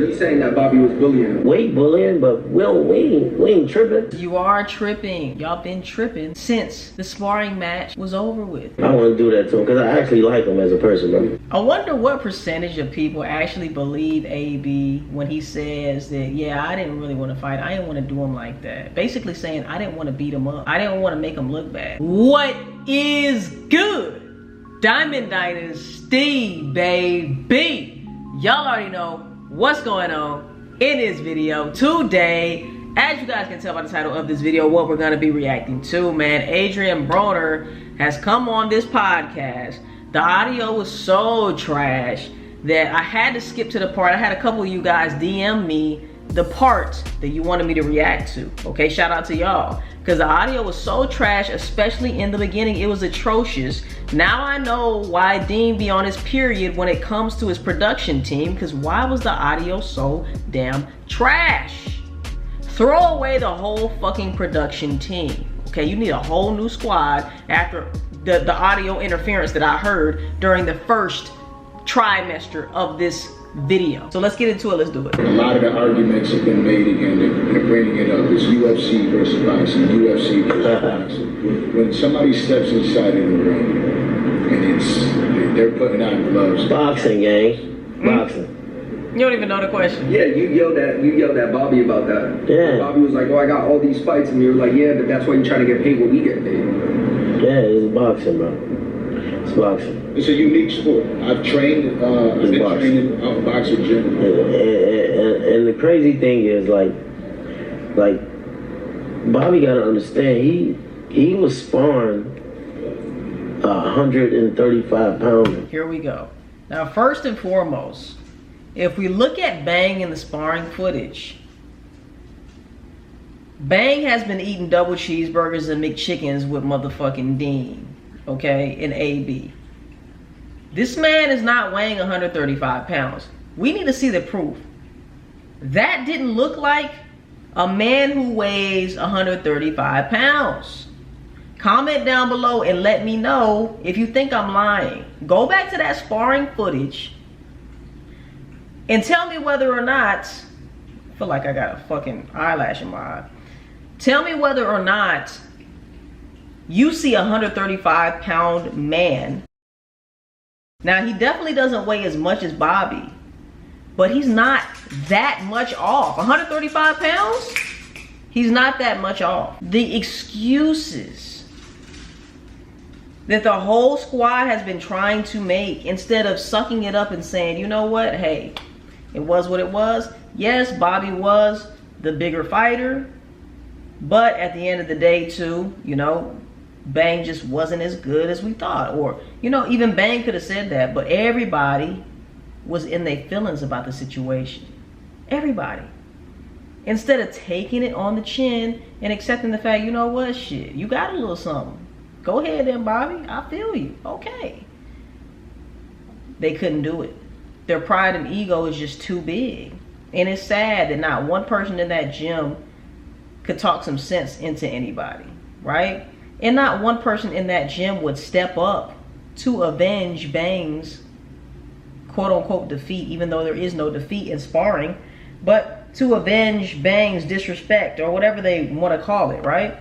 you saying that Bobby was bullying him? We bullying, but we ain't tripping. You are tripping. Y'all been tripping since the sparring match was over with. I want to do that to him because I actually like him as a person, bro. I wonder what percentage of people actually believe AB when he says that, yeah, I didn't really want to fight. I didn't want to do him like that. Basically saying I didn't want to beat him up. I didn't want to make him look bad. What is good? Diamond Dynasty, baby. Y'all already know what's going on in this video today. As you guys can tell by the title of this video, what we're going to be reacting to, man, Adrien Broner has come on this podcast. The audio was so trash that I had to skip to the part. I had a couple of you guys DM me the part that you wanted me to react to. Okay, shout out to y'all. Because the audio was so trash, especially in the beginning. It was atrocious. Now I know why Dean be on his period when it comes to his production team. Because why was the audio so damn trash? Throw away the whole fucking production team. Okay, you need a whole new squad after the audio interference that I heard during the first trimester of this video. So let's get into it. Let's do it. A lot of the arguments have been made again. They're bringing it up. It's UFC versus boxing, UFC versus boxing. When somebody steps inside of the ring and they're putting on gloves. Boxing, gang. Boxing. You don't even know the question. Yeah, you yelled at Bobby about that. Yeah. Bobby was like, oh, I got all these fights, and you were like, yeah, but that's why you're trying to get paid what we get paid. Yeah, it's boxing, bro. It's boxing. It's a unique sport. I've trained, I've been training out in boxing gym. And the crazy thing is, like Bobby gotta understand, he was sparring 135 pounder. Here we go. Now, first and foremost, if we look at Bang in the sparring footage, Bang has been eating double cheeseburgers and McChickens with motherfucking Dean, okay, and AB. This man is not weighing 135 pounds. We need to see the proof. That didn't look like a man who weighs 135 pounds. Comment down below and let me know if you think I'm lying. Go back to that sparring footage and tell me whether or not, I feel like I got a fucking eyelash in my eye. Tell me whether or not you see a 135 pound man. Now, he definitely doesn't weigh as much as Bobby, but he's not that much off. 135 pounds? He's not that much off. The excuses that the whole squad has been trying to make, instead of sucking it up and saying, you know what, hey, it was what it was. Yes, Bobby was the bigger fighter, but at the end of the day too, you know, Bang just wasn't as good as we thought. Or, you know, even Bang could have said that, but everybody was in their feelings about the situation. Everybody. Instead of taking it on the chin and accepting the fact, you know what, shit, you got a little something. Go ahead then, Bobby. I feel you. Okay. They couldn't do it. Their pride and ego is just too big. And it's sad that not one person in that gym could talk some sense into anybody, right? And not one person in that gym would step up to avenge Bang's quote-unquote defeat, even though there is no defeat in sparring, but to avenge Bang's disrespect or whatever they want to call it, right?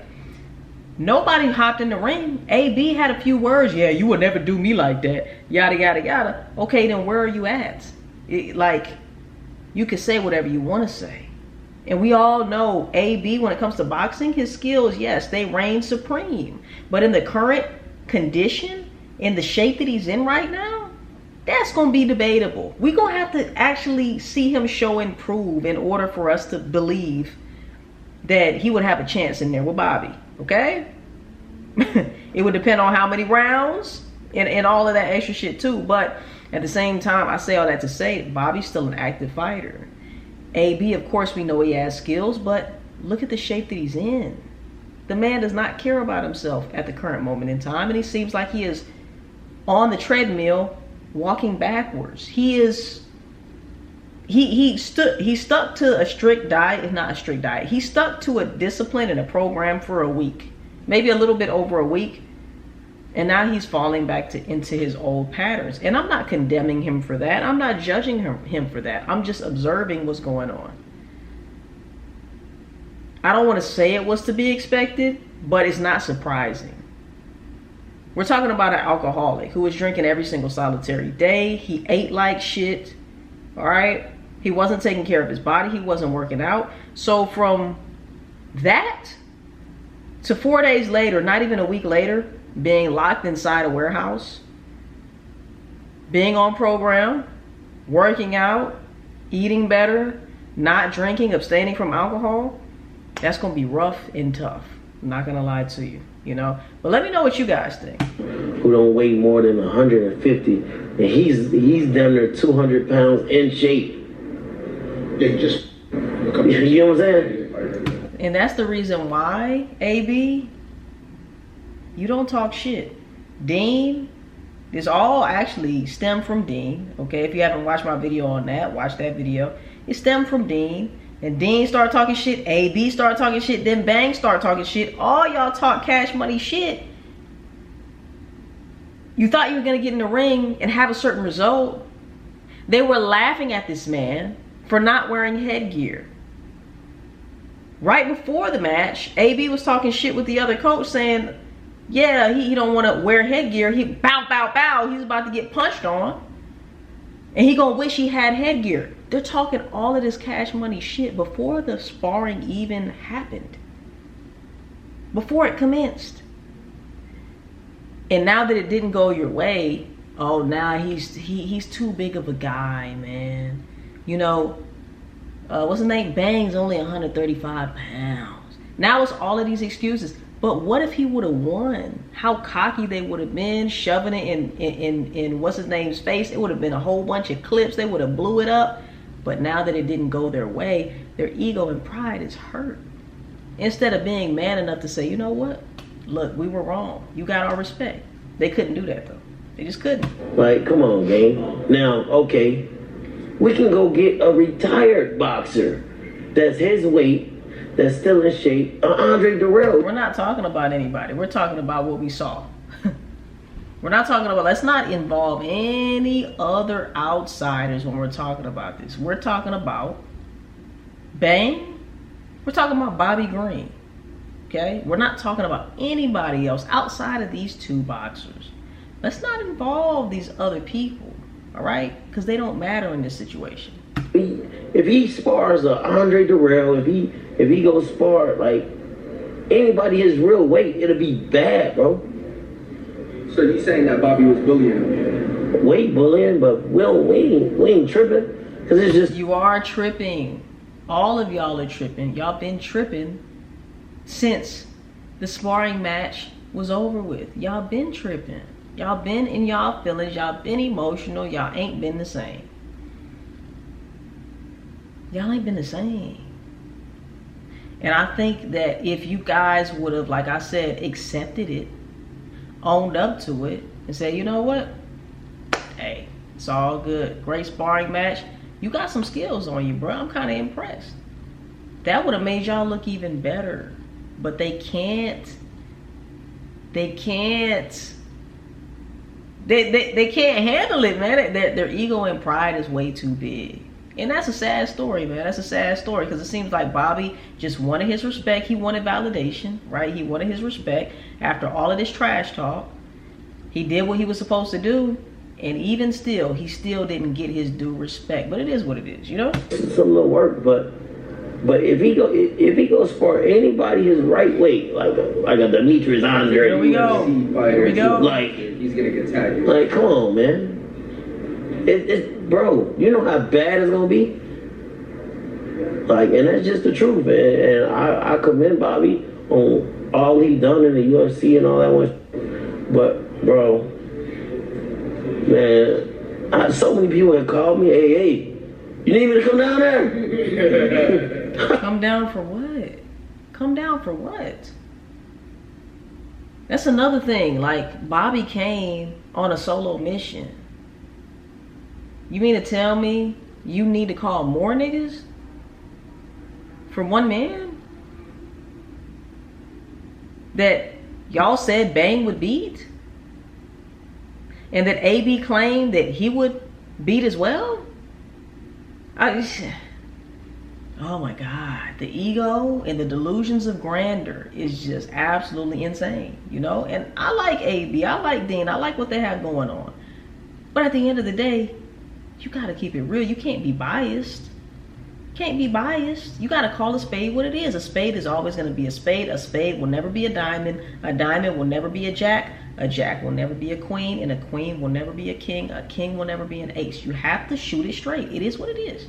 Nobody hopped in the ring. AB had a few words. Yeah, you would never do me like that. Yada, yada, yada. Okay, then where are you at? Like, you can say whatever you want to say. And we all know AB, when it comes to boxing, his skills, yes, they reign supreme. But in the current condition, in the shape that he's in right now, that's going to be debatable. We're going to have to actually see him show and prove in order for us to believe that he would have a chance in there with Bobby. Okay? It would depend on how many rounds and all of that extra shit too. But at the same time, I say all that to say Bobby's still an active fighter. AB, of course, we know he has skills, but look at the shape that he's in. The man does not care about himself at the current moment in time, and he seems like he is on the treadmill walking backwards. He stuck to a strict diet, if not a strict diet. He stuck to a discipline and a program for a week, maybe a little bit over a week. And now he's falling back into his old patterns. And I'm not condemning him for that. I'm not judging him for that. I'm just observing what's going on. I don't want to say it was to be expected, but it's not surprising. We're talking about an alcoholic who was drinking every single solitary day. He ate like shit. All right. He wasn't taking care of his body. He wasn't working out. So from that to 4 days later, not even a week later, being locked inside a warehouse, being on program, working out, eating better, not drinking, abstaining from alcohol, that's going to be rough and tough. I'm not going to lie to you, you know. But let me know what you guys think. Who don't weigh more than 150, and he's damn near 200 pounds in shape. Yeah, he just. You know what I'm saying? And that's the reason why, AB, you don't talk shit. Dean, this all actually stemmed from Dean. Okay, if you haven't watched my video on that, watch that video. It stemmed from Dean. And Dean started talking shit. AB started talking shit. Then Bang started talking shit. All y'all talk cash money shit. You thought you were going to get in the ring and have a certain result. They were laughing at this man for not wearing headgear. Right before the match, AB was talking shit with the other coach saying, yeah, he don't want to wear headgear. He bow, bow, bow. He's about to get punched on. And he gonna wish he had headgear. They're talking all of this cash money shit before the sparring even happened. Before it commenced. And now that it didn't go your way, oh, now he's too big of a guy, man. You know, what's his name? Bang's only 135 pounds. Now it's all of these excuses. But what if he would have won? How cocky they would have been, shoving it in what's his name's face. It would have been a whole bunch of clips. They would have blew it up. But now that it didn't go their way, their ego and pride is hurt. Instead of being man enough to say, you know what? Look, we were wrong. You got our respect. They couldn't do that though. They just couldn't. Like, come on, gang. Now, okay, we can go get a retired boxer that's his weight, that's still in shape, Andre Durrell. We're not talking about anybody. We're talking about what we saw. We're not talking about, let's not involve any other outsiders when we're talking about this. We're talking about Bang. We're talking about Bobby Green. Okay? We're not talking about anybody else outside of these two boxers. Let's not involve these other people. All right? Because they don't matter in this situation. If he spars Andre Durrell, if he goes spar like anybody his real weight, it'll be bad, bro. So you saying that Bobby was bullying him? Weight bullying, but we ain't tripping, cause it's just. You are tripping. All of y'all are tripping. Y'all been tripping since the sparring match was over with. Y'all been tripping. Y'all been in y'all feelings. Y'all been emotional. Y'all ain't been the same. Y'all ain't been the same. And I think that if you guys would have, like I said, accepted it, owned up to it, and said, you know what? Hey, it's all good. Great sparring match. You got some skills on you, bro. I'm kind of impressed. That would have made y'all look even better. But they can't. They can't handle it, man. Their ego and pride is way too big. And that's a sad story, man. That's a sad story because it seems like Bobby just wanted his respect. He wanted validation, right? He wanted his respect after all of this trash talk. He did what he was supposed to do. And even still, he still didn't get his due respect. But it is what it is, you know? It's a little work, but if he goes for anybody his right weight, like a Demetrius Andre. Here we go. Here we go. Like, he's gonna get tagged. Like, come on, man. Bro, you know how bad it's gonna be? Like, and that's just the truth, man. And I commend Bobby on all he done in the UFC and all that one. But, bro, man, so many people have called me, hey, you need me to come down there? Come down for what? Come down for what? That's another thing. Like, Bobby came on a solo mission. You mean to tell me you need to call more niggas for one man that y'all said Bang would beat? And that AB claimed that he would beat as well? Oh my God, the ego and the delusions of grandeur is just absolutely insane, you know? And I like AB, I like Dean, I like what they have going on. But at the end of the day, you gotta keep it real. You can't be biased. Can't be biased. You gotta call a spade what it is. A spade is always gonna be a spade. A spade will never be a diamond will never be a jack will never be a queen, and a queen will never be a king will never be an ace. You have to shoot it straight. It is what it is.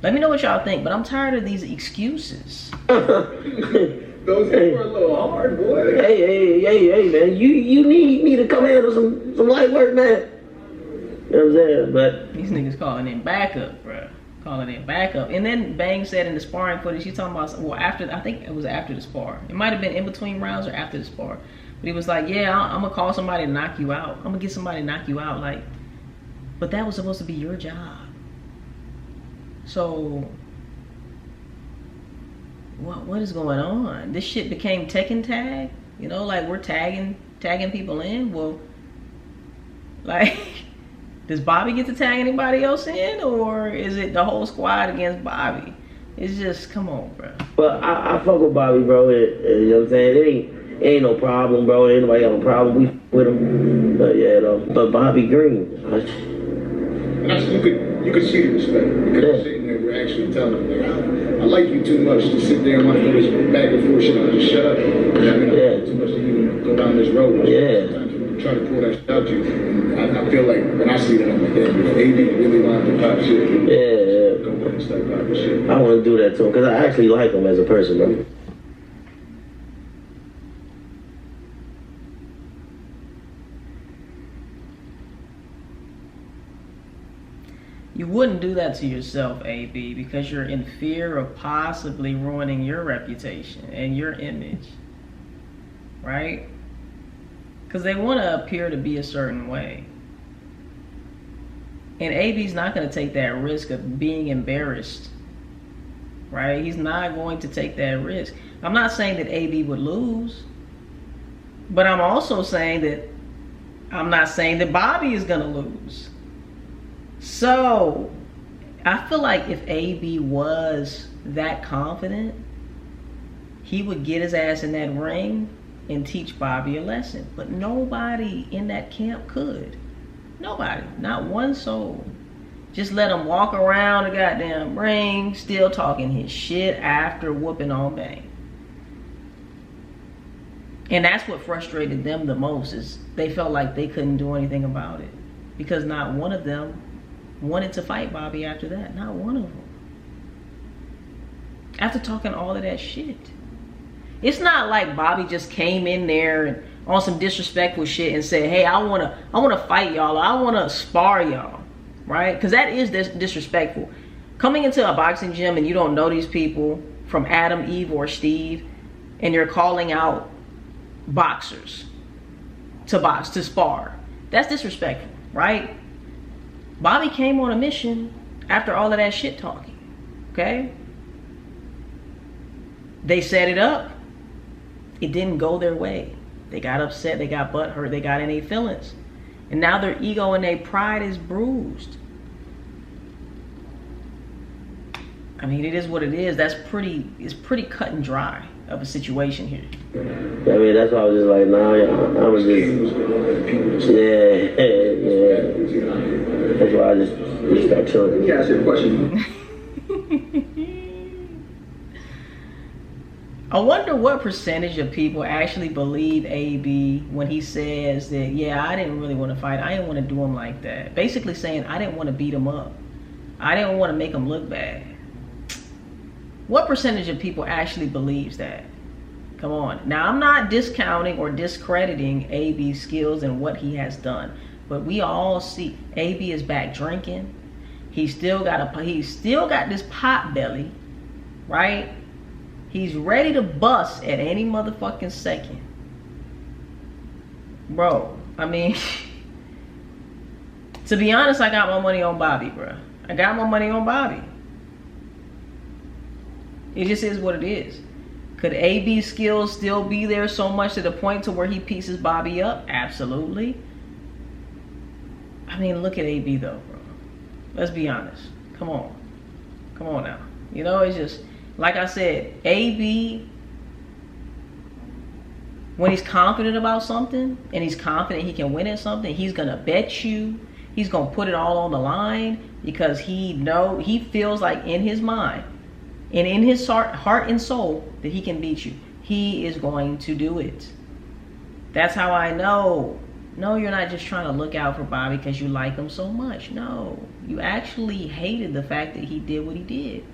Let me know what y'all think, but I'm tired of these excuses. Those were a little hard, boy. Hey, man. You need me to come handle some light work, man. You know what I'm saying? But These niggas calling in backup, bro. Calling in backup. And then Bang said in the sparring footage, he's talking about, well, after, I think it was after the spar. It might have been in between rounds or after the spar. But he was like, yeah, I'm going to call somebody to knock you out. I'm going to get somebody to knock you out. Like, but that was supposed to be your job. So, what is going on? This shit became Tekken tag? You know, like we're tagging people in? Well, like, does Bobby get to tag anybody else in? Or is it the whole squad against Bobby? It's just, come on, bro. But I fuck with Bobby, bro. You know what I'm saying? It ain't no problem, bro. Ain't nobody have a problem. We with him. But yeah, though. But Bobby Green. You could see the respect. Because sitting there, we're actually telling him, like, I like you too much to sit there and want to do this back and forth shit. I'll just shut up. I mean, I like too much to even go down this road. Yeah. Sometimes you try to pull that shit out you. And I feel like when I see that, I'm like, damn, if AD really wanted to pop shit, go ahead and start popping shit. I want to do that to him because I actually like him as a person, bro. You wouldn't do that to yourself, AB, because you're in fear of possibly ruining your reputation and your image, right? Because they want to appear to be a certain way. And AB's not going to take that risk of being embarrassed, right? He's not going to take that risk. I'm not saying that AB would lose, but I'm also saying that I'm not saying that Bobby is going to lose. So, I feel like if AB was that confident, he would get his ass in that ring and teach Bobby a lesson. But nobody in that camp could. Nobody. Not one soul. Just let him walk around the goddamn ring, still talking his shit after whooping on Bang. And that's what frustrated them the most, is they felt like they couldn't do anything about it. Because not one of them wanted to fight Bobby after that. Not one of them. After talking all of that shit. It's not like Bobby just came in there and on some disrespectful shit and said, hey, I wanna fight y'all, or I wanna spar y'all, right? Because that is disrespectful. Coming into a boxing gym and you don't know these people from Adam, Eve, or Steve, and you're calling out boxers to box, to spar. That's disrespectful, right? Bobby came on a mission after all of that shit talking, okay? They set it up. It didn't go their way. They got upset, they got butthurt, they got in their feelings. And now their ego and their pride is bruised. I mean, it is what it is. It's pretty cut and dry of a situation here. I mean, that's why I was just like, nah, I was just, yeah. That's why I just got chilling. Let me ask you a question. I wonder what percentage of people actually believe AB when he says that, yeah, I didn't really want to fight. I didn't want to do him like that. Basically saying, I didn't want to beat him up. I didn't want to make him look bad. What percentage of people actually believes that? Come on. Now, I'm not discounting or discrediting AB's skills and what he has done. But we all see AB is back drinking. He's still got this pot belly, right? He's ready to bust at any motherfucking second. Bro, I mean, to be honest, I got my money on Bobby, bro. I got my money on Bobby. It just is what it is. Could AB's skills still be there so much to the point to where he pieces Bobby up? Absolutely. I mean, look at AB though, bro. Let's be honest. Come on now. You know, it's just like I said, AB, when he's confident about something and he's confident he can win at something, he's gonna bet you. He's gonna put it all on the line because he feels like in his mind and in his heart and soul that he can beat you. He is going to do it. That's how I know. No, you're not just trying to look out for Bobby because you like him so much. No, you actually hated the fact that he did what he did.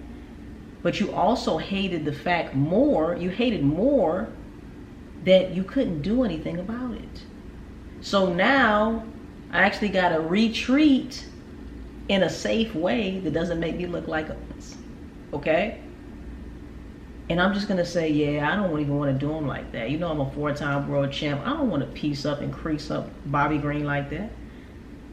But you also hated the fact you hated more that you couldn't do anything about it. So now I actually got to retreat in a safe way that doesn't make me look like a mess. Okay? And I'm just going to say, yeah, I don't even want to do him like that. You know, I'm a 4-time world champ. I don't want to piece up and crease up Bobby Green like that.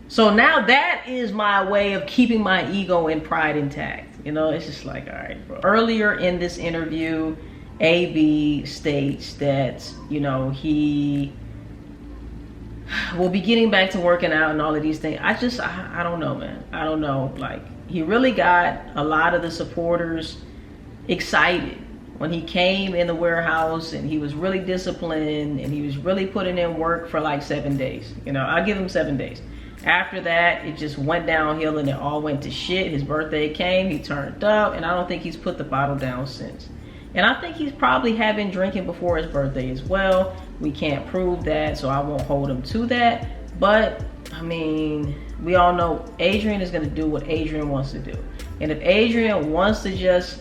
So now that is my way of keeping my ego and pride intact. You know, it's just like, all right, bro. Earlier in this interview, AB states that, you know, he will be getting back to working out and all of these things. I don't know, man. I don't know. Like, he really got a lot of the supporters excited when he came in the warehouse and he was really disciplined and he was really putting in work for like 7 days. You know, I'll give him 7 days. After that, it just went downhill and it all went to shit. His birthday came, he turned up, and I don't think he's put the bottle down since. And I think he's probably had been drinking before his birthday as well. We can't prove that, so I won't hold him to that. But, I mean, we all know Adrien is going to do what Adrien wants to do. And if Adrien wants to just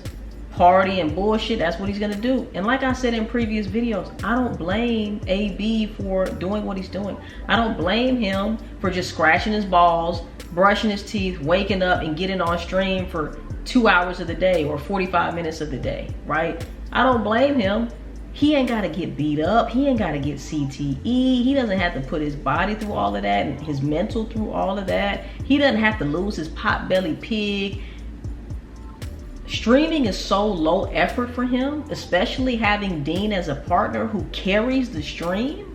party and bullshit, that's what he's gonna do. And like I said in previous videos, I don't blame AB for doing what he's doing. I don't blame him for just scratching his balls, brushing his teeth, waking up and getting on stream for 2 hours of the day or 45 minutes of the day, right? I don't blame him. He ain't gotta get beat up. He ain't gotta get CTE. He doesn't have to put his body through all of that and his mental through all of that. He doesn't have to lose his pot-bellied pig. Streaming is so low effort for him, especially having Dean as a partner who carries the stream.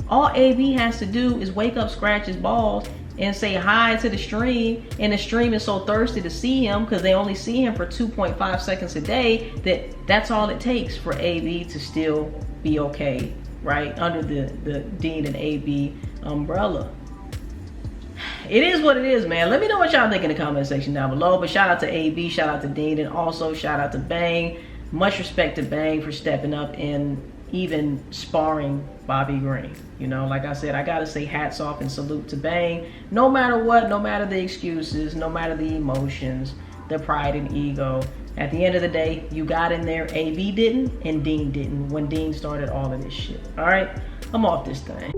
All AB has to do is wake up, scratch his balls, and say hi to the stream, and the stream is so thirsty to see him because they only see him for 2.5 seconds a day that's all it takes for AB to still be okay, right? Under the Dean and AB umbrella. It is what it is, man. Let me know what y'all think in the comment section down below. But shout out to AB, shout out to Dean, and also shout out to Bang. Much respect to Bang for stepping up and even sparring Bobby Green. You know, like I said, I gotta say hats off and salute to Bang. No matter what, no matter the excuses, no matter the emotions, the pride and ego. At the end of the day, you got in there. AB didn't and Dean didn't when Dean started all of this shit. All right, I'm off this thing.